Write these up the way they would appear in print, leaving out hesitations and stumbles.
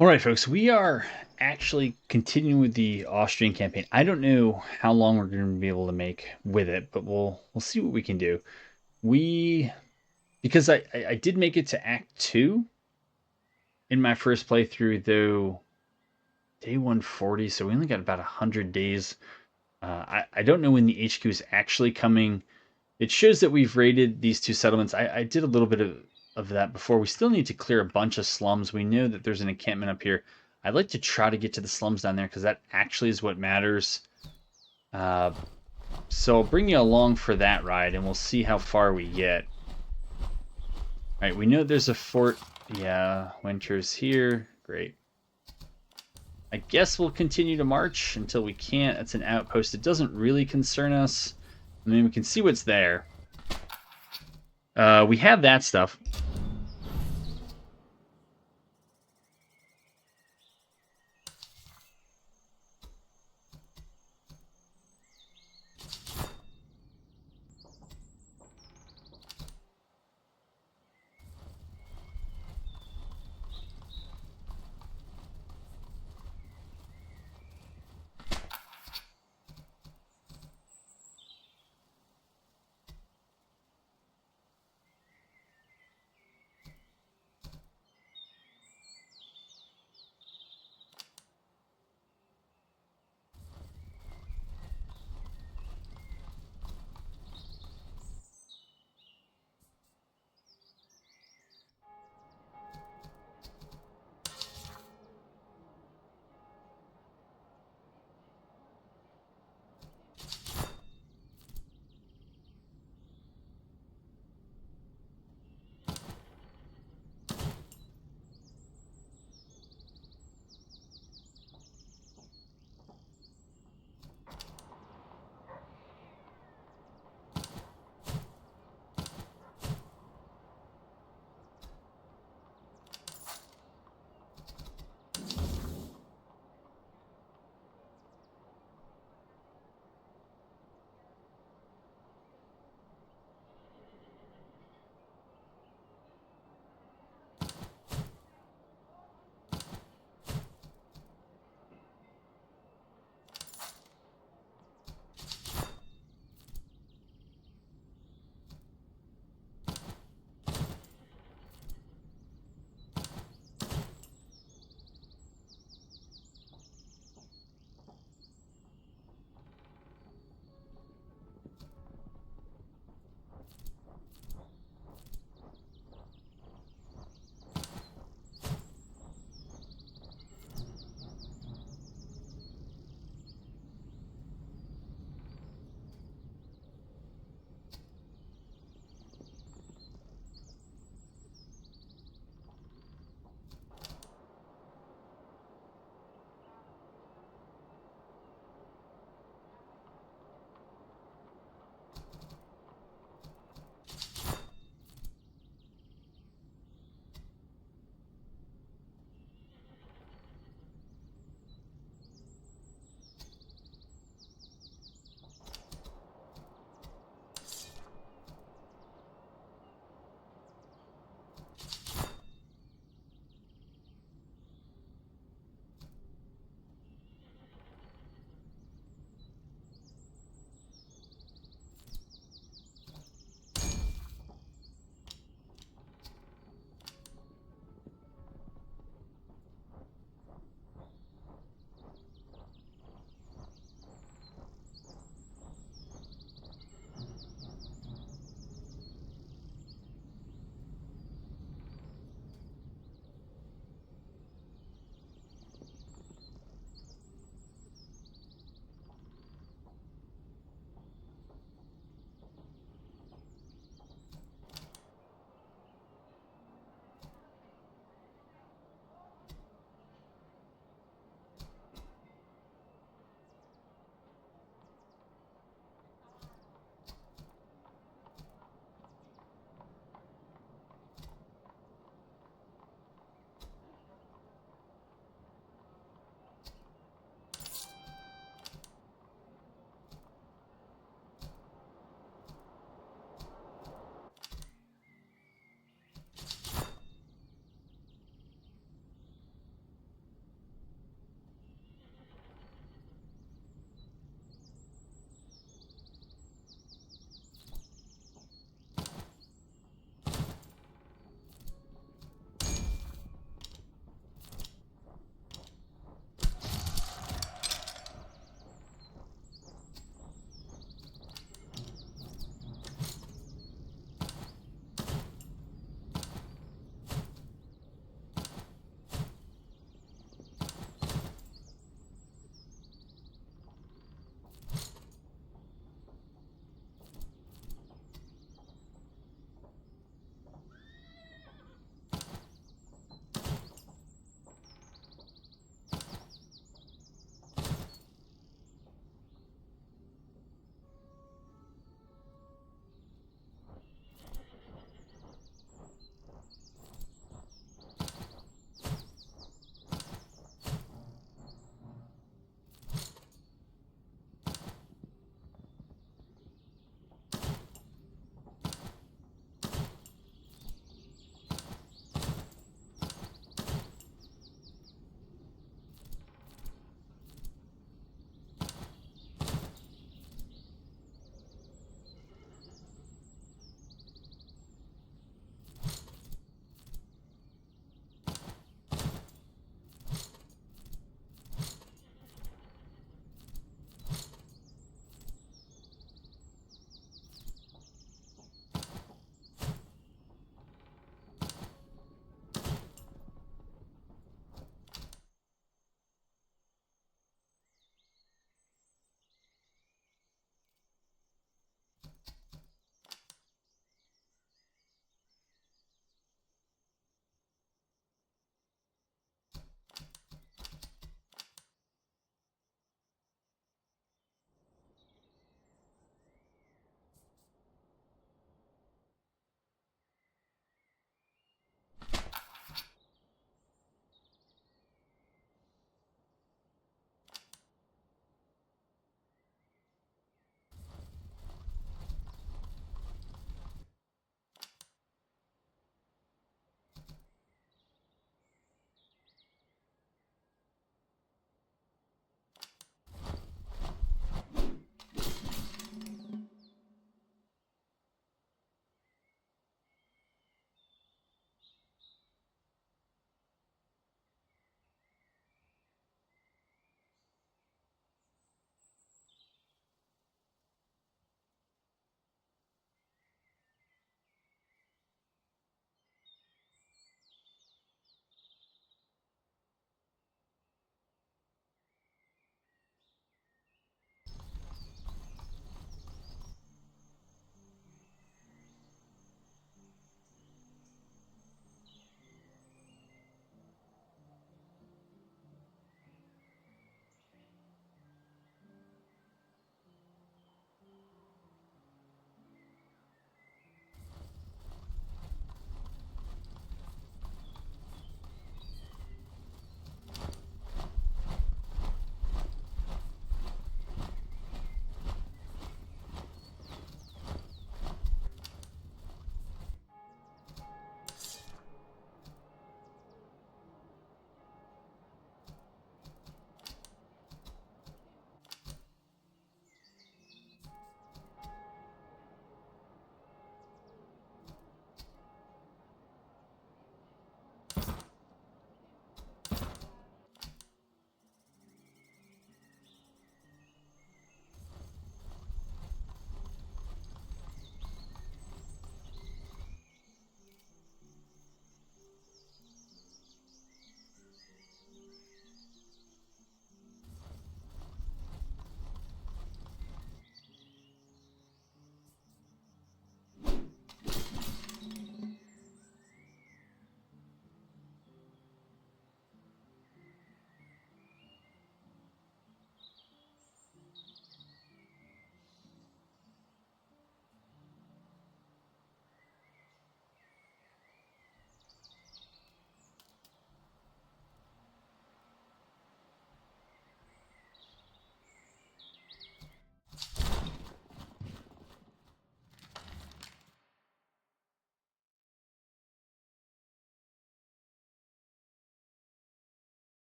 All right, folks, we are actually continuing with the Austrian campaign. I don't know how long we're going to be able to make with it, but we'll see what we can do. We because I did make it to Act Two in my first playthrough, though day 140, so we only got about 100 days. I don't know when the HQ is actually coming. It shows that we've raided these two settlements. I did a little bit of that before. We still need to clear a bunch of slums. We know that there's an encampment up here. I'd like to try to get to the slums down there because that actually is what matters. Uh, so I'll bring you along for that ride and we'll see how far we get. All right, we know there's a fort. Yeah, winter's here. Great. I guess we'll continue to march until we can't. It's an outpost. It doesn't really concern us. I mean, we can see what's there. We have that stuff.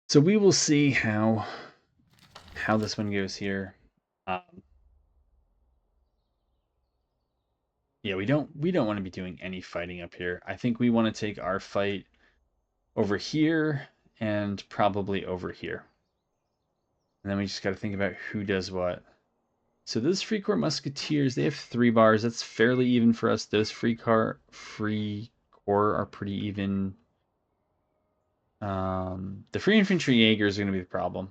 So we will see how this one goes here. Yeah, we don't want to be doing any fighting up here. I think we want to take our fight over here and probably over here. And then we just got to think about who does what. So those Free Corps Musketeers, they have 3 bars. That's fairly even for us. Those Free Corps are pretty even. The Free Infantry Jaegers are going to be the problem.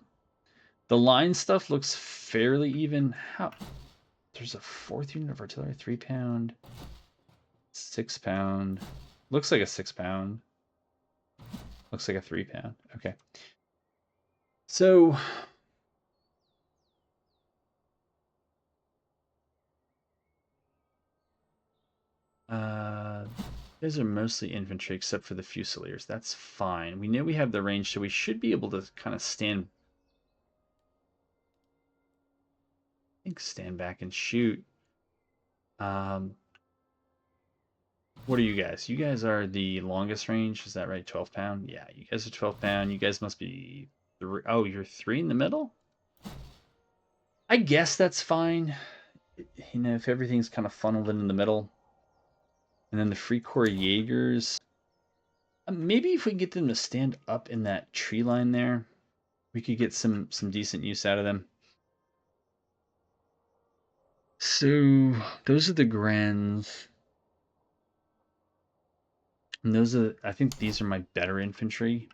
The line stuff looks fairly even. How? There's a 4th unit of artillery, 3 pound, 6 pound. Looks like a 6 pound. Looks like a 3 pound. Okay. So these are mostly infantry except for the Fusiliers. That's fine. We know we have the range, so we should be able to kind of stand back and shoot. What are you guys? You guys are the longest range. Is that right? 12 pound? Yeah, you guys are 12 pound. You guys must be oh, you're 3 in the middle? I guess that's fine. You know, if everything's kind of funneled in the middle. And then the Free Corps Jaegers. Maybe if we can get them to stand up in that tree line there, we could get some decent use out of them. So those are the Grens. And those are, I think these are my better infantry.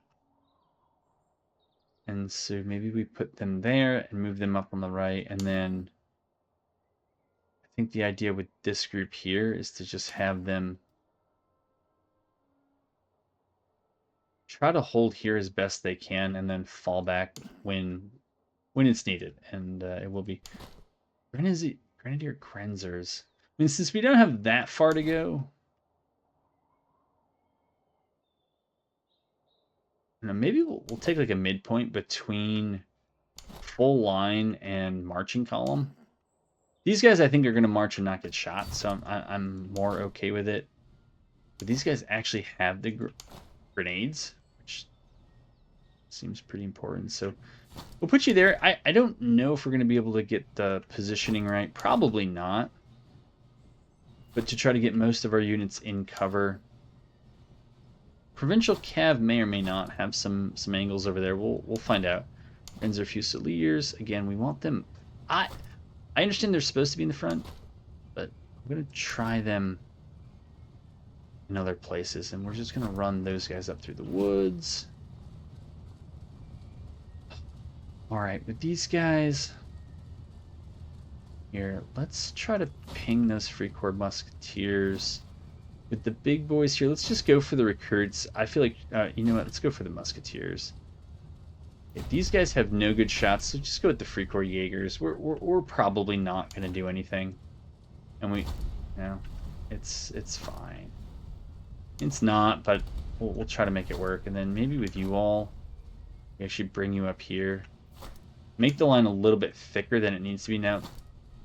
And so maybe we put them there and move them up on the right. And then I think the idea with this group here is to just have them try to hold here as best they can and then fall back when it's needed. And it will be Grenadier Grenzers. I mean, since we don't have that far to go, maybe we'll take like a midpoint between full line and marching column. These guys, I think, are going to march and not get shot, so I'm more okay with it. But these guys actually have the grenades, which seems pretty important. So we'll put you there. I don't know if we're going to be able to get the positioning right. Probably not. But to try to get most of our units in cover. Provincial Cav may or may not have some angles over there. We'll find out. Renzer Fusiliers. Again, we want them. I understand they're supposed to be in the front, but I'm going to try them in other places, and we're just going to run those guys up through the woods. All right, with these guys here, let's try to ping those Free Corps Musketeers. With the big boys here, let's just go for the recruits. I feel like, you know what, let's go for the Musketeers. If these guys have no good shots, so just go with the Free Corps Jaegers. We're probably not going to do anything. And you know, it's fine. It's not, but we'll try to make it work. And then maybe with you all, we actually bring you up here. Make the line a little bit thicker than it needs to be. Now,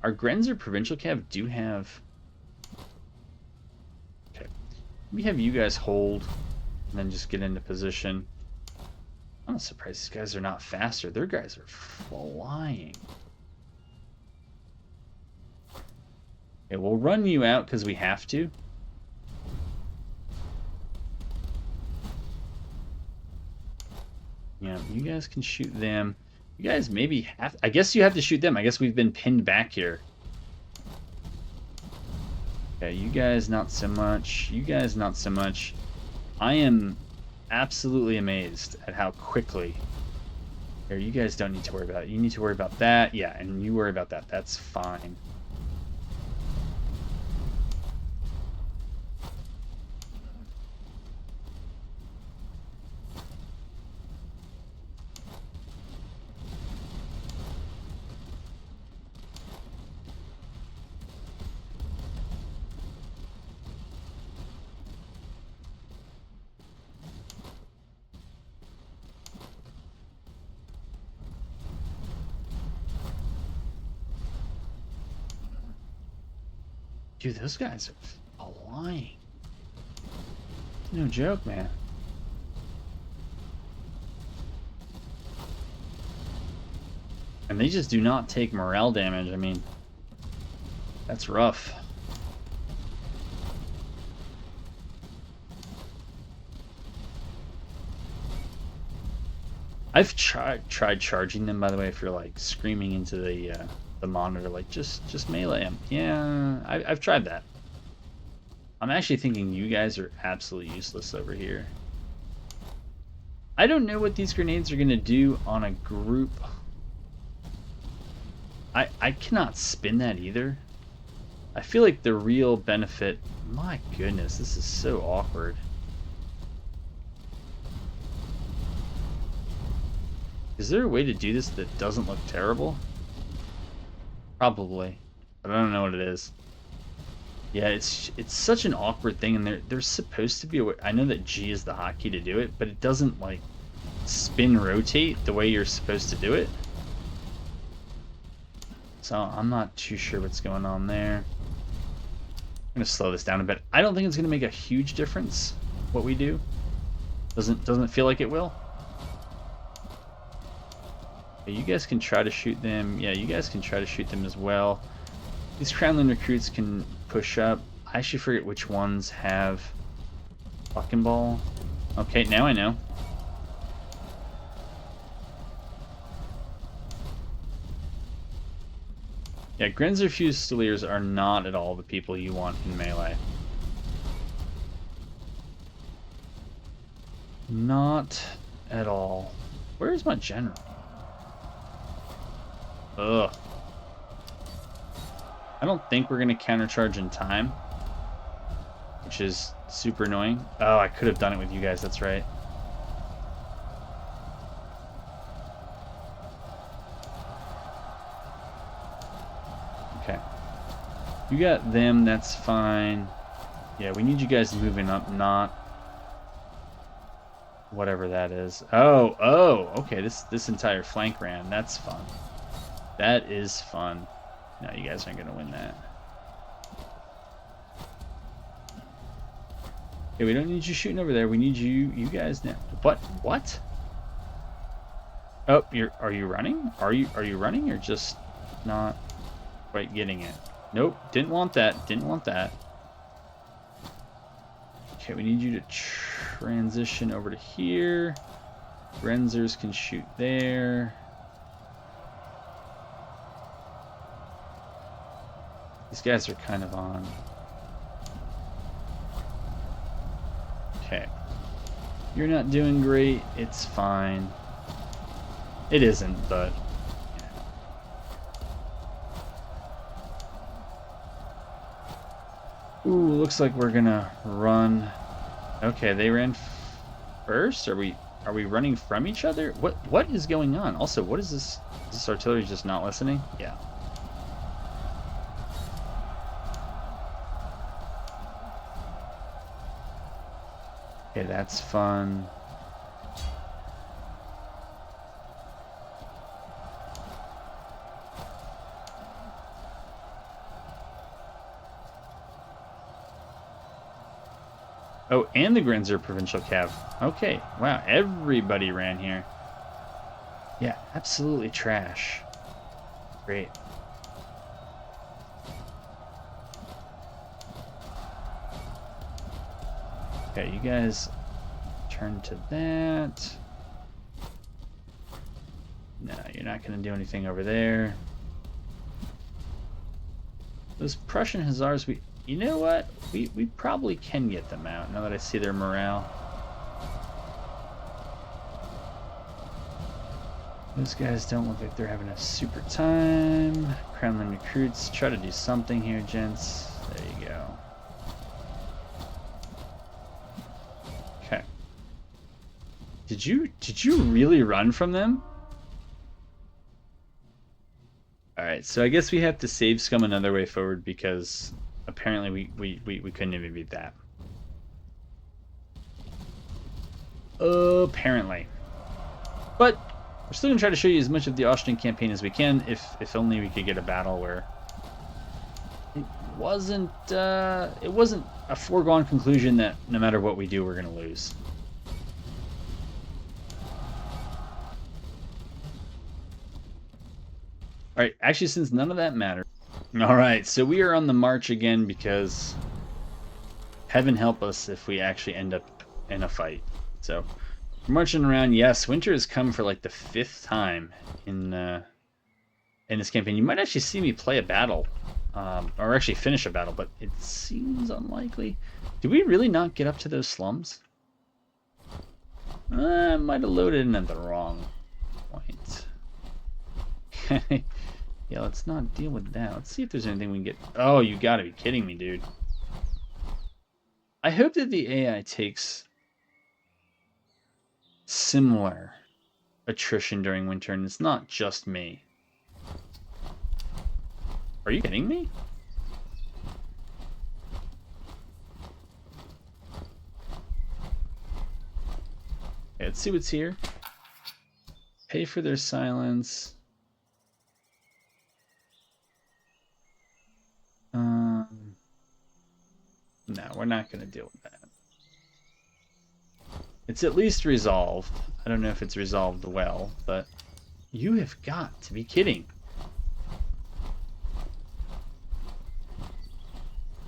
our Grenzer Provincial Cav do have... Okay. We have you guys hold, and then just get into position. I'm not surprised these guys are not faster. Their guys are flying. Okay, we'll run you out because we have to. Yeah, you guys can shoot them. You guys maybe have... I guess you have to shoot them. I guess we've been pinned back here. Okay, you guys not so much. You guys not so much. I am absolutely amazed at how quickly... Here, you guys don't need to worry about it. You need to worry about that. Yeah, and you worry about that. That's fine. Dude, those guys are flying. No joke, man. And they just do not take morale damage. I mean, that's rough. I've tried charging them, by the way, if you're like screaming into the monitor, like just melee them. Yeah, I've tried that. I'm actually thinking you guys are absolutely useless over here. I don't know what these grenades are going to do on a group. I cannot spin that either. I feel like the real benefit... My goodness, this is so awkward. Is there a way to do this that doesn't look terrible? Probably. But I don't know what it is. Yeah, it's such an awkward thing, and there's supposed to be a way... I know that G is the hotkey to do it, but it doesn't, like, spin rotate the way you're supposed to do it. So I'm not too sure what's going on there. I'm going to slow this down a bit. I don't think it's going to make a huge difference what we do. Doesn't feel like it will. Okay, you guys can try to shoot them. Yeah, you guys can try to shoot them as well. These Crownland recruits can push up. I actually forget which ones have fucking ball. Okay, now I know. Yeah, Grenzer Fusiliers are not at all the people you want in melee. Not at all. Where's my general? Ugh. I don't think we're going to countercharge in time, which is super annoying. Oh, I could have done it with you guys, that's right. Okay. You got them, that's fine. Yeah, we need you guys moving up, not whatever that is. Oh, okay, this entire flank ran. That's fun. That is fun. No, you guys aren't going to win that. Okay, we don't need you shooting over there. We need you guys now. What? Oh, are you running? Are you running or just not quite getting it? Nope, didn't want that. Didn't want that. Okay, we need you to transition over to here. Grenzers can shoot there. These guys are kind of on. Okay. You're not doing great. It's fine. It isn't, but... Ooh, looks like we're gonna run. Okay, they ran first? Are we running from each other? What is going on? Also, what is this? Is this artillery just not listening? Yeah. Okay, that's fun. Oh, and the Grenzer Provincial Cav. Okay, wow, everybody ran here. Yeah, absolutely trash. Great. Okay, you guys turn to that. No, you're not going to do anything over there. Those Prussian Hussars, you know what? We probably can get them out now that I see their morale. Those guys don't look like they're having a super time. Kremlin recruits, try to do something here, gents. There you go. Okay. Did you really run from them? Alright, so I guess we have to save scum another way forward because apparently we couldn't even beat that. Apparently. But we're still going to try to show you as much of the Austrian campaign as we can, if only we could get a battle where it wasn't a foregone conclusion that no matter what we do, we're going to lose. All right, actually, since none of that matters. All right, so we are on the march again because heaven help us if we actually end up in a fight. So we're marching around. Yes, winter has come for like the 5th time in this campaign. You might actually see me play a battle, or actually finish a battle, but it seems unlikely. Did we really not get up to those slums? I might have loaded in at the wrong point. Yeah, let's not deal with that. Let's see if there's anything we can get. Oh, you gotta be kidding me, dude. I hope that the AI takes similar attrition during winter and it's not just me. Are you kidding me? Okay, let's see what's here. Pay for their silence. No, we're not going to deal with that. It's at least resolved. I don't know if it's resolved well, but you have got to be kidding.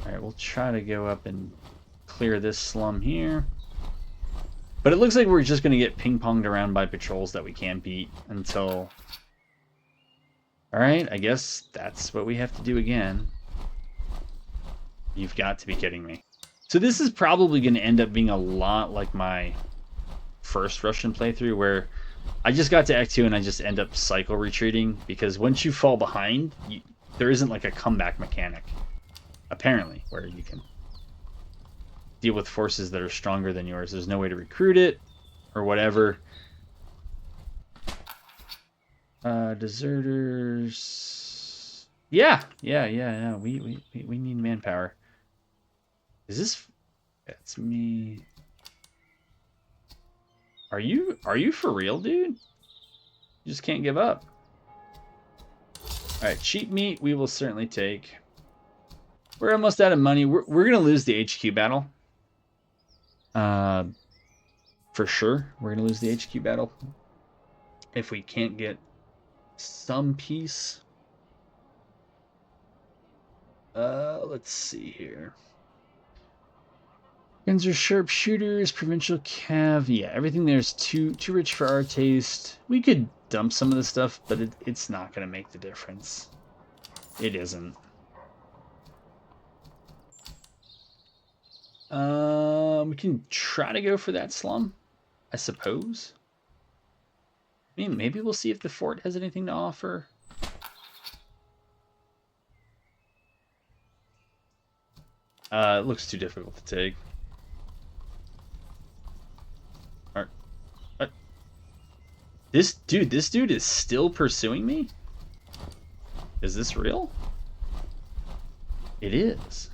Alright, we'll try to go up and clear this slum here. But it looks like we're just going to get ping-ponged around by patrols that we can't beat until... Alright, I guess that's what we have to do again. You've got to be kidding me. So this is probably going to end up being a lot like my first Russian playthrough, where I just got to Act 2 and I just end up cycle retreating, because once you fall behind, there isn't like a comeback mechanic, apparently, where you can deal with forces that are stronger than yours. There's no way to recruit it or whatever. Deserters. Yeah. We need manpower. Is this? That's me. Are you for real, dude? You just can't give up. All right, cheap meat we will certainly take. We're almost out of money. We're gonna lose the HQ battle. For sure, we're gonna lose the HQ battle if we can't get some peace. Let's see here. Guns are sharpshooters, provincial cav. Yeah, everything there's too rich for our taste. We could dump some of the stuff, but it's not gonna make the difference. It isn't. We can try to go for that slum, I suppose. I mean, maybe we'll see if the fort has anything to offer. It looks too difficult to take. All right. This dude is still pursuing me? Is this real? It is.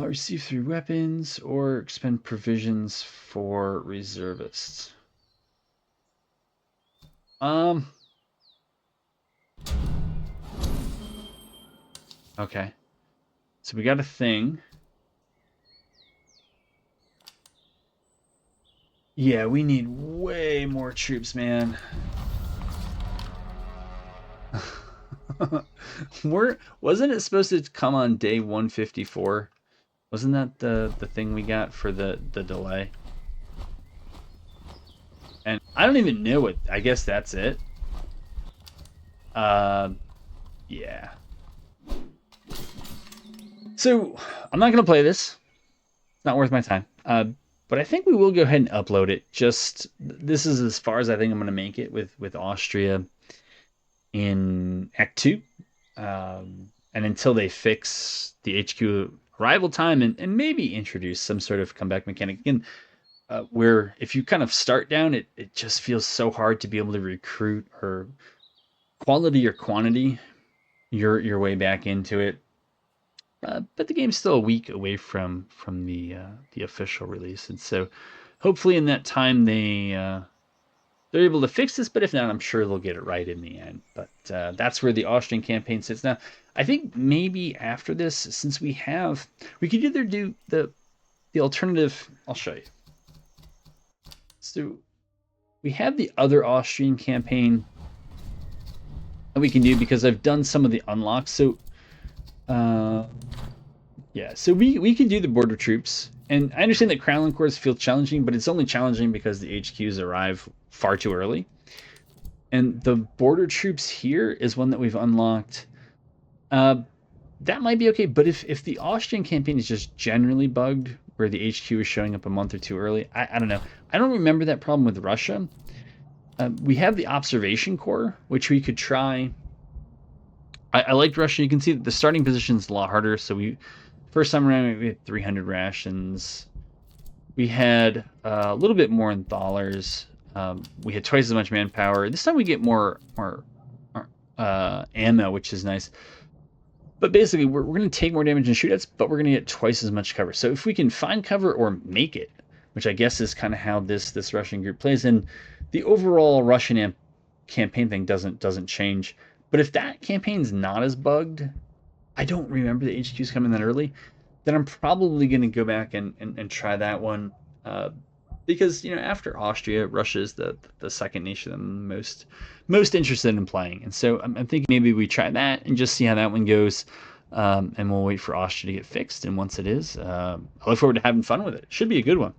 Receive 3 weapons or expend provisions for reservists. Okay. So we got a thing. Yeah, we need way more troops, man. Wasn't it supposed to come on day 154? Wasn't that the thing we got for the delay? And I don't even know it. I guess that's it. Yeah. So I'm not gonna play this. It's not worth my time. But I think we will go ahead and upload it. Just this is as far as I think I'm gonna make it with Austria in Act 2. And until they fix the HQ arrival time and maybe introduce some sort of comeback mechanic again, where if you kind of start down, it just feels so hard to be able to recruit or quality or quantity your way back into it. But the game's still a week away from the official release, and so hopefully in that time they're able to fix this. But if not, I'm sure they'll get it right in the end. But that's where the Austrian campaign sits now. I think maybe after this, since we could either do the alternative. I'll show you. So we have the other Austrian campaign that we can do because I've done some of the unlocks. So yeah, so we can do the border troops, and I understand that Crown Cores feel challenging, but it's only challenging because the HQs arrive far too early. And the border troops here is one that we've unlocked. That might be okay, but if the Austrian campaign is just generally bugged, where the HQ is showing up a month or two early, I don't know. I don't remember that problem with Russia. We have the observation corps, which we could try. I liked Russia. You can see that the starting position is a lot harder. So first time around we had 300 rations. We had a little bit more in thalers. We had twice as much manpower. This time we get more ammo, which is nice. But basically, we're going to take more damage in shootouts, but we're going to get twice as much cover. So if we can find cover or make it, which I guess is kind of how this Russian group plays, and the overall Russian campaign thing doesn't change. But if that campaign's not as bugged, I don't remember the HQs coming that early, then I'm probably going to go back and try that one. Because, after Austria, Russia is the second nation I'm most interested in playing. And so I'm thinking maybe we try that and just see how that one goes. And we'll wait for Austria to get fixed. And once it is, I look forward to having fun with it. Should be a good one.